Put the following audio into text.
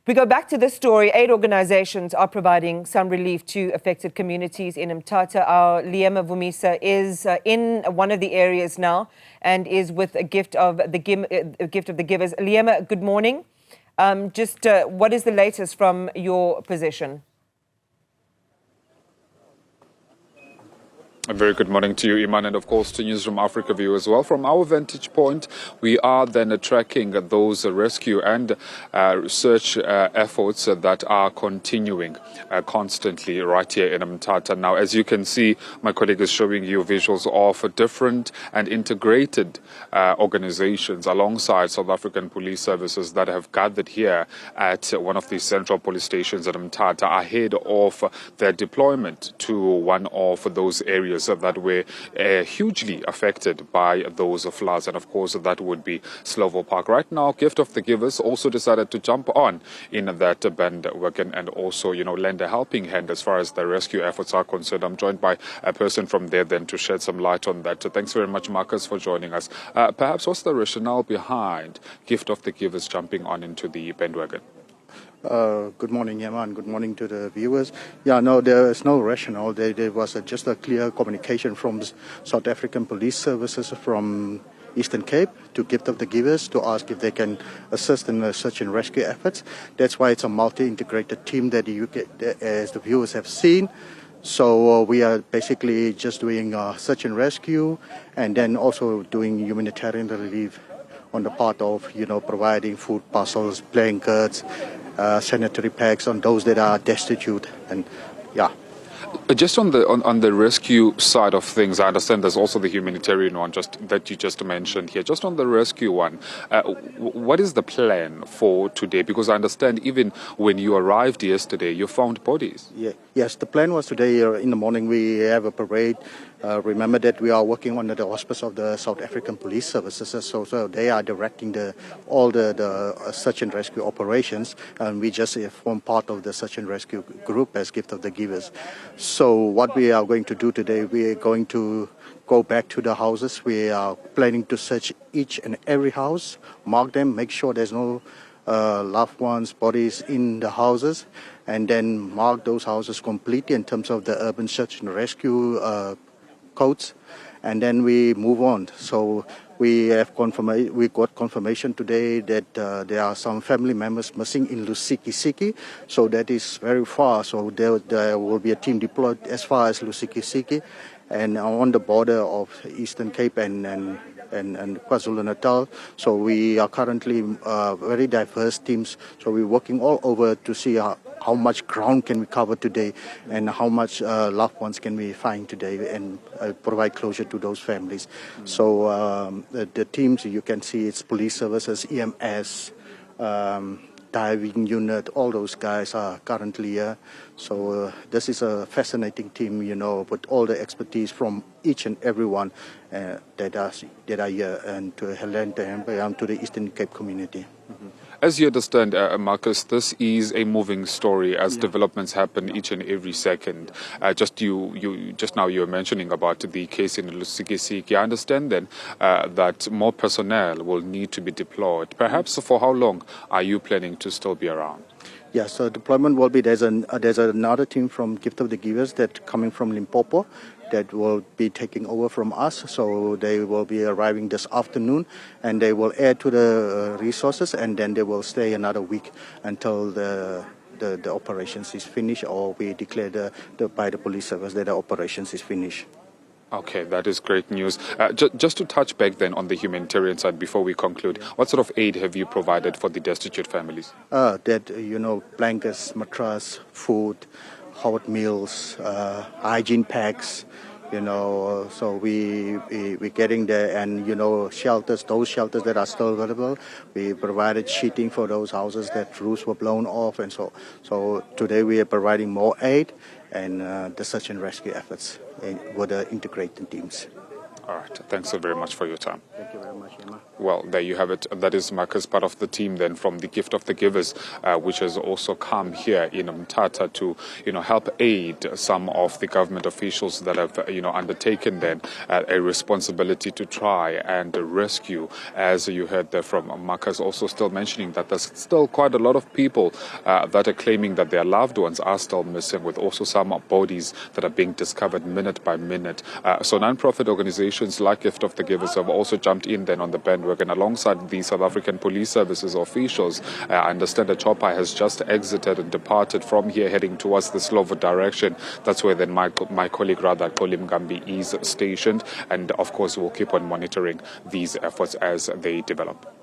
We go back to this story. 8 organizations are providing some relief to affected communities in Mthatha. Our Liyema Vumisa is in one of the areas now and is with a gift of the givers. Liyema, good morning. What is the latest from your position? A very good morning to you, Iman, and of course to Newzroom Afrika viewers as well. From our vantage point, we are then tracking those rescue and search efforts that are continuing constantly right here in Mthatha. Now, as you can see, my colleague is showing you visuals of different and integrated organizations alongside South African police services that have gathered here at one of the central police stations in Mthatha ahead of their deployment to one of those areas that were hugely affected by those floods, and of course that would be Slovo Park. Right now, Gift of the Givers also decided to jump on in that bandwagon and also, lend a helping hand as far as the rescue efforts are concerned. I'm joined by a person from there then to shed some light on that. So thanks very much, Marcus, for joining us. Perhaps what's the rationale behind Gift of the Givers jumping on into the bandwagon? Good morning, Liyema, and good morning to the viewers. Yeah, no, there is no rationale. There was just a clear communication from South African police services from Eastern Cape to Gift of the Givers to ask if they can assist in the search and rescue efforts. That's why it's a multi-integrated team that as the viewers have seen. So we are basically just doing search and rescue and then also doing humanitarian relief on the part of, providing food parcels, blankets, sanitary packs on those that are destitute, and yeah. Just on the rescue side of things, I understand there's also the humanitarian one that you just mentioned here. Just on the rescue one, what is the plan for today? Because I understand even when you arrived yesterday, you found bodies. Yeah. Yes, the plan was today in the morning we have a parade. Remember that we are working under the auspice of the South African Police Services, so they are directing all the search and rescue operations, and we just form part of the search and rescue group as Gift of the Givers. So what we are going to do today, we are going to go back to the houses. We are planning to search each and every house, mark them, make sure there's no loved ones' bodies in the houses, and then mark those houses completely in terms of the urban search and rescue codes, and then we move on. So we got confirmation today that there are some family members missing in Lusikisiki, so that is very far. So there will be a team deployed as far as Lusikisiki, and on the border of Eastern Cape and KwaZulu-Natal. So we are currently very diverse teams. So we're working all over to see how much ground can we cover today and how much loved ones can we find today and provide closure to those families. So the teams, you can see it's police services, EMS, diving unit, all those guys are currently here. So this is a fascinating team, with all the expertise from each and every one that are here and to lend a hand to the Eastern Cape community. Mm-hmm. As you understand, Marcus, this is a moving story as developments happen each and every second. Just now you were mentioning about the case in Lusikisiki. I understand then that more personnel will need to be deployed. Perhaps for how long are you planning to still be around? Yeah, so deployment will be, there's another team from Gift of the Givers that coming from Limpopo that will be taking over from us. So they will be arriving this afternoon and they will add to the resources, and then they will stay another week until the operations is finished, or we declare by the police service that the operations is finished. Okay, that is great news. Just to touch back then on the humanitarian side before we conclude, what sort of aid have you provided for the destitute families? Blankets, mattress, food, hot meals, hygiene packs, so we're getting there, and, shelters, those shelters that are still available, we provided sheeting for those houses that roofs were blown off, and so today we are providing more aid and the search and rescue efforts with the integrated teams. All right. Thanks so very much for your time. Thank you very much, Emma. Well, there you have it. That is Marcus, part of the team then from the Gift of the Givers, which has also come here in Mthatha to, help aid some of the government officials that have, undertaken then a responsibility to try and rescue. As you heard there from Marcus, also still mentioning that there's still quite a lot of people that are claiming that their loved ones are still missing, with also some bodies that are being discovered minute by minute. So non-profit organizations like Gift of the Givers have also jumped in then on the bandwagon alongside the South African Police Services officials. I understand the chopper has just exited and departed from here, heading towards the Slovo direction. That's where then my colleague Kolim Gambi is stationed, and of course we'll keep on monitoring these efforts as they develop.